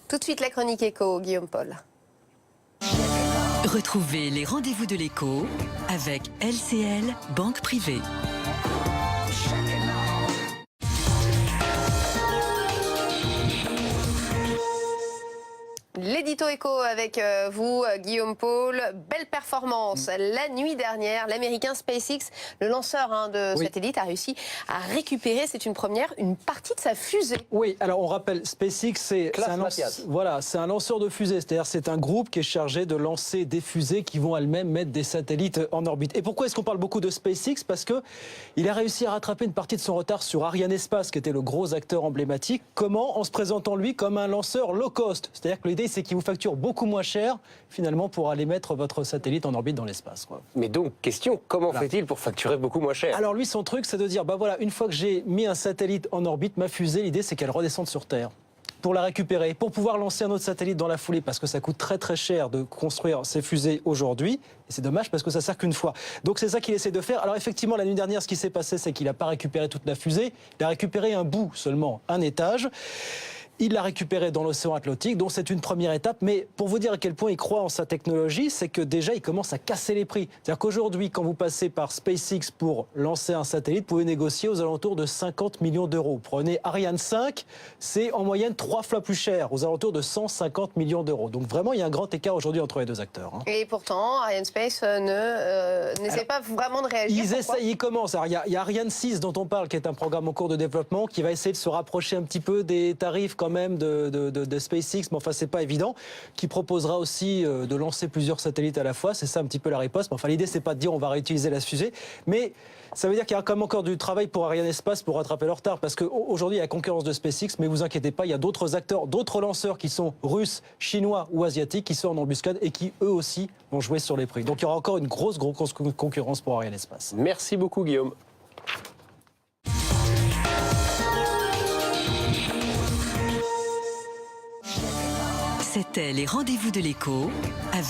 Tout de suite, la chronique éco, Guillaume Paul. Retrouvez les rendez-vous de l'écho avec LCL Banque Privée. L'édito éco avec vous, Guillaume Paul. Belle performance. La nuit dernière, l'américain SpaceX, le lanceur de satellite, a réussi à récupérer, c'est une première, une partie de sa fusée. Oui, alors on rappelle, SpaceX, c'est un lanceur de fusées. C'est-à-dire c'est un groupe qui est chargé de lancer des fusées qui vont elles-mêmes mettre des satellites en orbite. Et pourquoi est-ce qu'on parle beaucoup de SpaceX? Parce qu'il a réussi à rattraper une partie de son retard sur Arianespace, qui était le gros acteur emblématique. Comment? En se présentant lui comme un lanceur low cost. C'est-à-dire que l'idée, c'est qu'il vous facture beaucoup moins cher, finalement, pour aller mettre votre satellite en orbite dans l'espace. Mais donc, question, comment fait-il pour facturer beaucoup moins cher? Alors lui, son truc, c'est de dire, bah voilà, une fois que j'ai mis un satellite en orbite, ma fusée, l'idée, c'est qu'elle redescende sur Terre. Pour la récupérer, pour pouvoir lancer un autre satellite dans la foulée, parce que ça coûte très très cher de construire ces fusées aujourd'hui, et c'est dommage parce que ça sert qu'une fois. Donc c'est ça qu'il essaie de faire. Alors effectivement, la nuit dernière, ce qui s'est passé, c'est qu'il n'a pas récupéré toute la fusée, il a récupéré un bout seulement, un étage. Il l'a récupéré dans l'océan Atlantique, donc c'est une première étape. Mais pour vous dire à quel point il croit en sa technologie, c'est que déjà, il commence à casser les prix. C'est-à-dire qu'aujourd'hui, quand vous passez par SpaceX pour lancer un satellite, vous pouvez négocier aux alentours de 50 millions d'euros. Prenez Ariane 5, c'est en moyenne 3 fois plus cher, aux alentours de 150 millions d'euros. Donc vraiment, il y a un grand écart aujourd'hui entre les deux acteurs. Et pourtant, Arianespace n'essaie pas vraiment de réagir. Ils commencent. Alors, il y a Ariane 6 dont on parle, qui est un programme en cours de développement, qui va essayer de se rapprocher un petit peu des tarifs quand même de SpaceX, mais enfin c'est pas évident, qui proposera aussi de lancer plusieurs satellites à la fois. C'est ça un petit peu la riposte. Mais enfin l'idée, c'est pas de dire on va réutiliser la fusée, mais ça veut dire qu'il y a quand même encore du travail pour Arianespace pour rattraper leur retard, parce qu'aujourd'hui il y a la concurrence de SpaceX, mais vous inquiétez pas, il y a d'autres acteurs, d'autres lanceurs qui sont russes, chinois ou asiatiques qui sont en embuscade et qui eux aussi vont jouer sur les prix. Donc il y aura encore une grosse concurrence pour Arianespace. Merci beaucoup, Guillaume. C'était les rendez-vous de l'écho avec